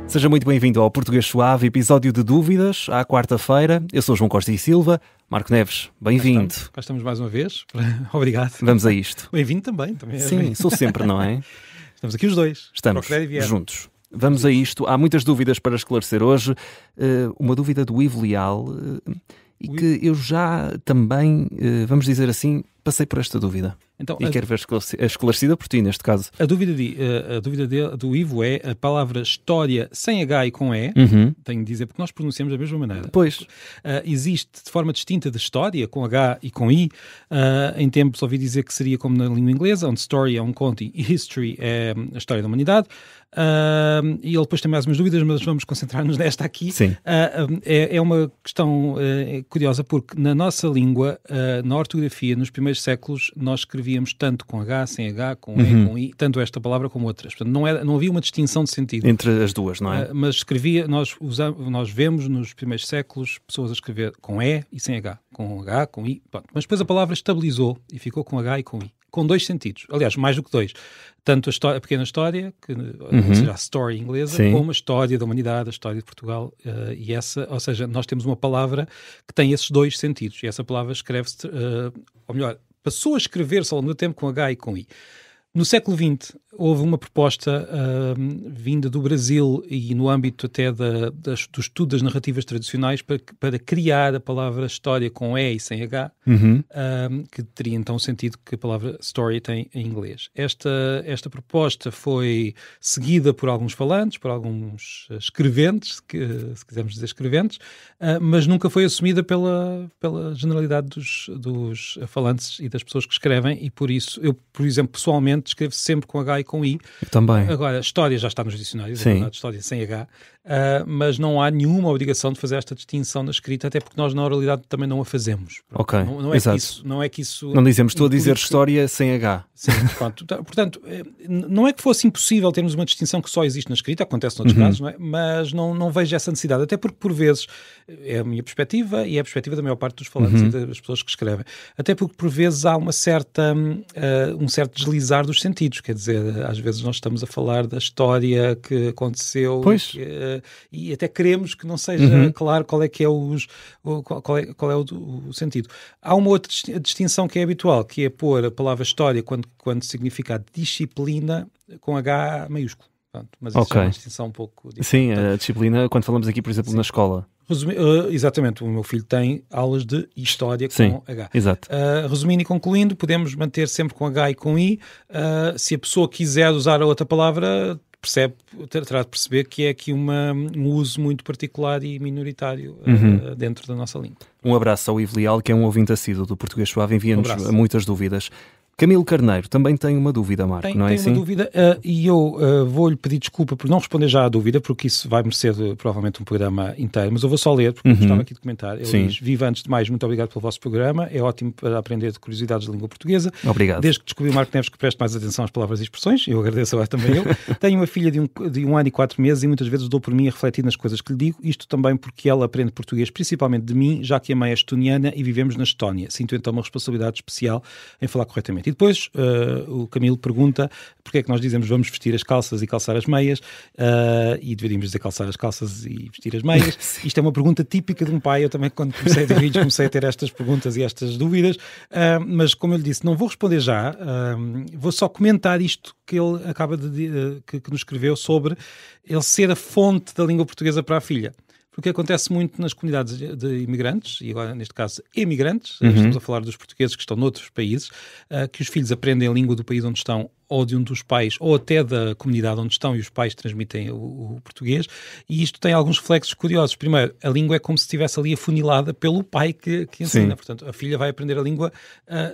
Seja muito bem-vindo ao Português Suave, episódio de dúvidas, à quarta-feira. Eu sou João Costa e Silva. Marco Neves, bem-vindo. Cá estamos mais uma vez. Obrigado. Vamos a isto. Bem-vindo também. Sim, sou sempre, não é? Estamos aqui os dois. Estamos juntos. Vamos a isto. Há muitas dúvidas para esclarecer hoje. Uma dúvida do Ivo Leal e que eu já também, vamos dizer assim, passei por esta dúvida. Então, quero ver esclarecida por ti, neste caso. A dúvida do Ivo é a palavra história sem H e com E. Tenho de dizer, porque nós pronunciamos da mesma maneira. Pois. Existe de forma distinta de história, com H e com I. Em tempos ouvi dizer que seria como na língua inglesa, onde story é um conto e history é a história da humanidade. E ele depois tem mais umas dúvidas, mas vamos concentrar-nos nesta aqui. Sim. É uma questão curiosa, porque na nossa língua, na ortografia, nos primeiros séculos, nós escrevíamos tanto com H, sem H, com E, com I, tanto esta palavra como outras. Portanto, não havia uma distinção de sentido. Entre as duas, não é? Mas nós vemos nos primeiros séculos pessoas a escrever com E e sem H, com H, com I. Pronto. Mas depois a palavra estabilizou e ficou com H e com I. Com dois sentidos. Aliás, mais do que dois. Tanto a pequena história, ou seja, a story inglesa, Sim, como a história da humanidade, a história de Portugal. Ou seja, nós temos uma palavra que tem esses dois sentidos. E essa palavra escreve-se, ou melhor, passou a escrever-se ao longo do tempo com H e com I. No século XX, houve uma proposta vinda do Brasil e no âmbito até do estudo das narrativas tradicionais para criar a palavra história com E e sem H, que teria então o sentido que a palavra story tem em inglês. Esta proposta foi seguida por alguns falantes, por alguns escreventes, se quisermos dizer escreventes, mas nunca foi assumida pela generalidade dos falantes e das pessoas que escrevem, e por isso eu, por exemplo, pessoalmente, escrevo sempre com H e com I. Eu também. Agora, história já está nos dicionários, é verdade, história sem H, mas não há nenhuma obrigação de fazer esta distinção na escrita, até porque nós na oralidade também não a fazemos. Ok, não é que isso... Não dizemos tu a dizer história sem H. Sim, pronto. Portanto, não é que fosse impossível termos uma distinção que só existe na escrita, acontece noutros casos, não é? Mas não vejo essa necessidade, até porque por vezes é a minha perspectiva e é a perspectiva da maior parte dos falantes e das pessoas que escrevem. Até porque por vezes há um certo deslizar dos sentidos, quer dizer, às vezes nós estamos a falar da história que aconteceu e até queremos que não seja claro qual é que é o sentido. Há uma outra distinção que é habitual, que é pôr a palavra história quando significa disciplina com H maiúsculo. Pronto, mas isso é uma distinção um pouco diferente. Sim, a disciplina, quando falamos aqui, por exemplo, na escola. Exatamente, o meu filho tem aulas de história com H. Exato. Resumindo e concluindo, podemos manter sempre com H e com I. Se a pessoa quiser usar a outra palavra, terá de perceber que é aqui um uso muito particular e minoritário dentro da nossa língua. Um abraço ao Ivo Leal, que é um ouvinte assíduo do Português Suave, envia-nos muitas dúvidas. Camilo Carneiro também tem uma dúvida, Marco, não é assim? Tem uma dúvida e eu vou-lhe pedir desculpa por não responder já à dúvida, porque isso vai merecer provavelmente um programa inteiro, mas eu vou só ler, porque eu gostava aqui de comentar. Ele diz: viva, antes de mais, muito obrigado pelo vosso programa, é ótimo para aprender de curiosidades de língua portuguesa. Obrigado. Desde que descobri o Marco Neves que preste mais atenção às palavras e expressões, eu agradeço agora também eu. Tenho uma filha de 1 ano e 4 meses e muitas vezes dou por mim a refletir nas coisas que lhe digo, isto também porque ela aprende português principalmente de mim, já que a mãe é estoniana e vivemos na Estónia. Sinto então uma responsabilidade especial em falar corretamente. E depois o Camilo pergunta porque é que nós dizemos vamos vestir as calças e calçar as meias e deveríamos dizer calçar as calças e vestir as meias. Isto é uma pergunta típica de um pai. Eu também, quando comecei a ter vídeos, comecei a ter estas perguntas e estas dúvidas, mas como eu lhe disse, não vou responder já, vou só comentar isto que ele acaba que nos escreveu sobre ele ser a fonte da língua portuguesa para a filha. Porque acontece muito nas comunidades de imigrantes, e agora neste caso emigrantes, estamos a falar dos portugueses que estão noutros países, que os filhos aprendem a língua do país onde estão, ou de um dos pais, ou até da comunidade onde estão, e os pais transmitem o português, e isto tem alguns reflexos curiosos. Primeiro, a língua é como se estivesse ali afunilada pelo pai que ensina. Sim. Portanto, a filha vai aprender a língua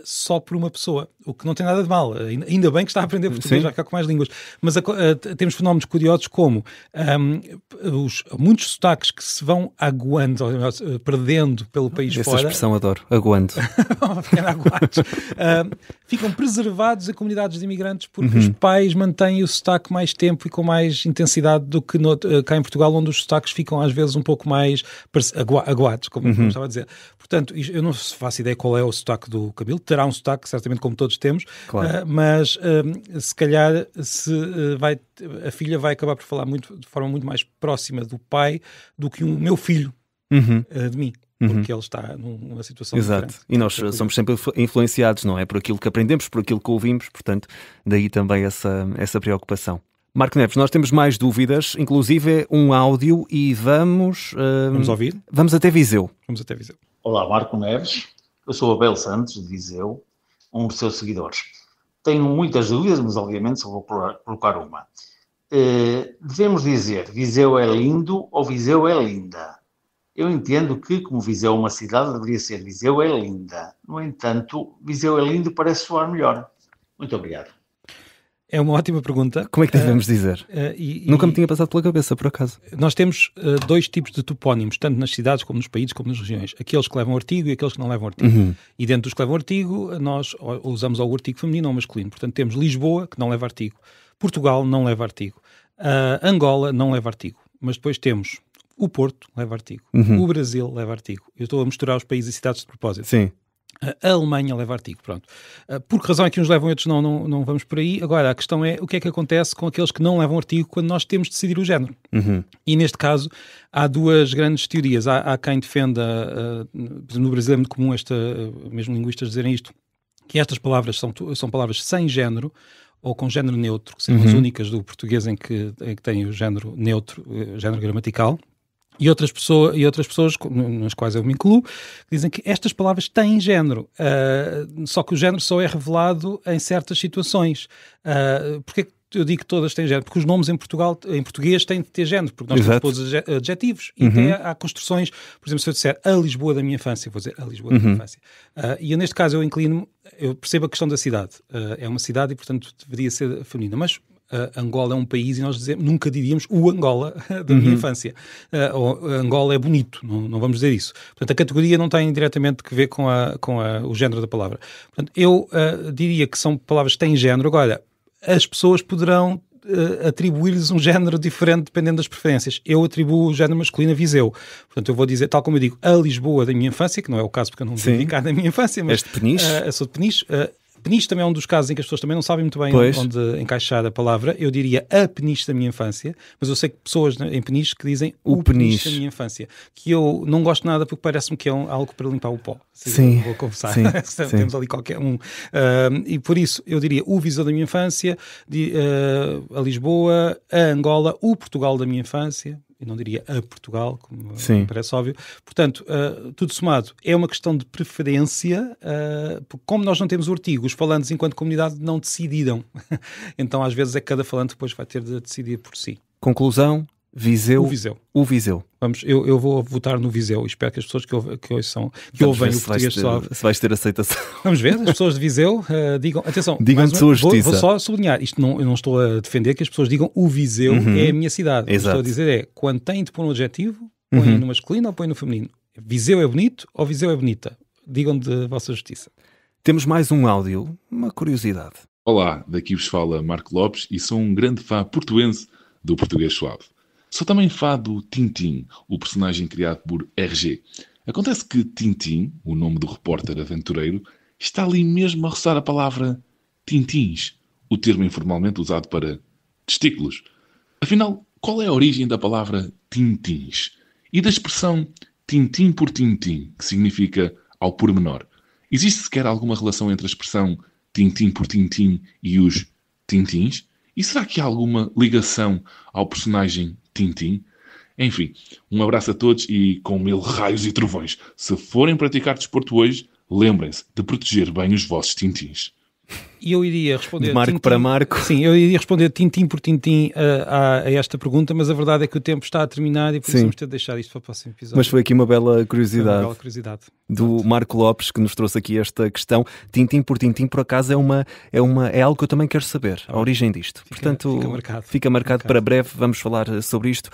só por uma pessoa, o que não tem nada de mal. Ainda bem que está a aprender português, já que há com mais línguas. Mas temos fenómenos curiosos como muitos sotaques que se vão aguando, ou melhor, perdendo pelo país fora. Essa expressão adoro, aguando. Ficam preservados em comunidades de imigrantes sotaques, porque os pais mantêm o sotaque mais tempo e com mais intensidade do que cá em Portugal, onde os sotaques ficam às vezes um pouco mais aguados, como estava a dizer. Portanto, eu não faço ideia qual é o sotaque do Camilo. Terá um sotaque, certamente, como todos temos, claro. Mas se calhar a filha vai acabar por falar de forma muito mais próxima do pai do que o meu filho de mim. Porque ele está numa situação Exato. diferente. E nós somos sempre influenciados, não é? Por aquilo que aprendemos, por aquilo que ouvimos, portanto, daí também essa preocupação. Marco Neves, nós temos mais dúvidas, inclusive um áudio, e vamos ouvir? Vamos até Viseu. Vamos até Viseu. Olá, Marco Neves. Eu sou Abel Santos, de Viseu, um dos seus seguidores. Tenho muitas dúvidas, mas obviamente só vou colocar uma. Devemos dizer Viseu é lindo ou Viseu é linda? Eu entendo que, como Viseu é uma cidade, deveria ser Viseu é linda. No entanto, Viseu é lindo parece soar melhor. Muito obrigado. É uma ótima pergunta. Como é que devemos dizer? Nunca me tinha passado pela cabeça, por acaso. Nós temos dois tipos de topónimos, tanto nas cidades como nos países, como nas regiões. Aqueles que levam artigo e aqueles que não levam artigo. E dentro dos que levam artigo, nós usamos o artigo feminino ou masculino. Portanto, temos Lisboa, que não leva artigo. Portugal não leva artigo. Angola não leva artigo. Mas depois temos o Porto, leva artigo. O Brasil leva artigo. Eu estou a misturar os países e cidades de propósito. Sim. A Alemanha leva artigo, pronto. Por que razão é que uns levam e outros não vamos por aí? Agora, a questão é o que é que acontece com aqueles que não levam artigo quando nós temos de decidir o género. E neste caso, há duas grandes teorias. Há quem defenda, no Brasil é muito comum mesmo linguistas dizerem isto, que estas palavras são palavras sem género, ou com género neutro, que são as únicas do português em que tem o género neutro, género gramatical. E outras pessoas, nas quais eu me incluo, dizem que estas palavras têm género, só que o género só é revelado em certas situações. Porquê que eu digo que todas têm género? Porque os nomes em português têm de ter género, porque nós temos todos adjetivos, e até há construções. Por exemplo, se eu disser a Lisboa da minha infância, vou dizer a Lisboa da minha infância. E eu, neste caso, eu percebo a questão da cidade. É uma cidade e, portanto, deveria ser feminina, mas Angola é um país e nós nunca diríamos o Angola da minha infância. Angola é bonito, não vamos dizer isso. Portanto, a categoria não tem diretamente que ver com o género da palavra. Portanto, eu diria que são palavras que têm género. Agora, as pessoas poderão atribuir-lhes um género diferente dependendo das preferências. Eu atribuo o género masculino a Viseu. Portanto, eu vou dizer, tal como eu digo, a Lisboa da minha infância, que não é o caso porque eu não vivi cá na minha infância, mas de Peniche. Eu sou de Peniche. Peniche também é um dos casos em que as pessoas também não sabem muito bem onde encaixar a palavra. Eu diria a Peniche da minha infância, mas eu sei que pessoas em Peniche que dizem o Peniche da minha infância, que eu não gosto nada porque parece-me que é algo para limpar o pó. Sim. Vou confessar. Temos ali qualquer um. E por isso eu diria o Viseu da minha infância, a Lisboa, a Angola, o Portugal da minha infância. Eu não diria a Portugal, como me parece óbvio. Portanto, tudo somado, é uma questão de preferência, porque como nós não temos o artigo, os falantes enquanto comunidade não decidiram. Então, às vezes, é que cada falante depois vai ter de decidir por si. Conclusão, Viseu. O Viseu. Vamos, eu vou votar no Viseu e espero que as pessoas que ouvem o português suave... Se vais ter aceitação. Vamos ver, as pessoas de Viseu digam... Atenção, digam de sua justiça. Vou só sublinhar, eu não estou a defender que as pessoas digam o Viseu é a minha cidade. Exato. O que estou a dizer é, quando têm de pôr um adjetivo, põem no masculino ou põem no feminino. Viseu é bonito ou Viseu é bonita? Digam de vossa justiça. Temos mais um áudio, uma curiosidade. Olá, daqui vos fala Marco Lopes e sou um grande fã portuense do português suave. Sou também fã do Tintin, o personagem criado por RG. Acontece que Tintin, o nome do repórter aventureiro, está ali mesmo a roçar a palavra tintins, o termo informalmente usado para testículos. Afinal, qual é a origem da palavra tintins? E da expressão tintim por tintim, que significa ao pormenor? Existe sequer alguma relação entre a expressão tintim por tintim e os tintins? E será que há alguma ligação ao personagem Tintin? Enfim, um abraço a todos e com 1000 raios e trovões. Se forem praticar desporto hoje, lembrem-se de proteger bem os vossos tintins. E eu iria responder... De Marco para Marco. Sim, eu iria responder tintim por tintim a esta pergunta, mas a verdade é que o tempo está a terminar e por isso vamos ter de deixar isto para o próximo episódio. Mas foi aqui uma bela curiosidade. Do Marco Lopes, que nos trouxe aqui esta questão. Tintim por tintim, por acaso, é algo que eu também quero saber, a origem disto. Portanto, fica marcado para breve, vamos falar sobre isto.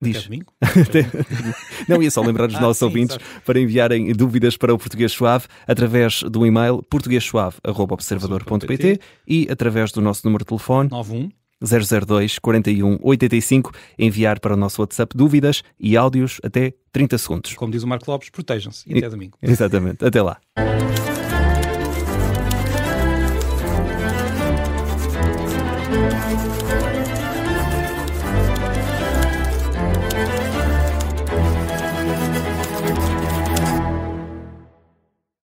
Diz. Até domingo. Não, ia só lembrar os nossos sim, ouvintes exato. para enviarem dúvidas para o Português Suave através do e-mail portuguessuave@observador.pt e através do nosso número de telefone 91 002 41 85, enviar para o nosso WhatsApp dúvidas e áudios até 30 segundos. Como diz o Marco Lopes, protejam-se. E até domingo. Exatamente. Até lá.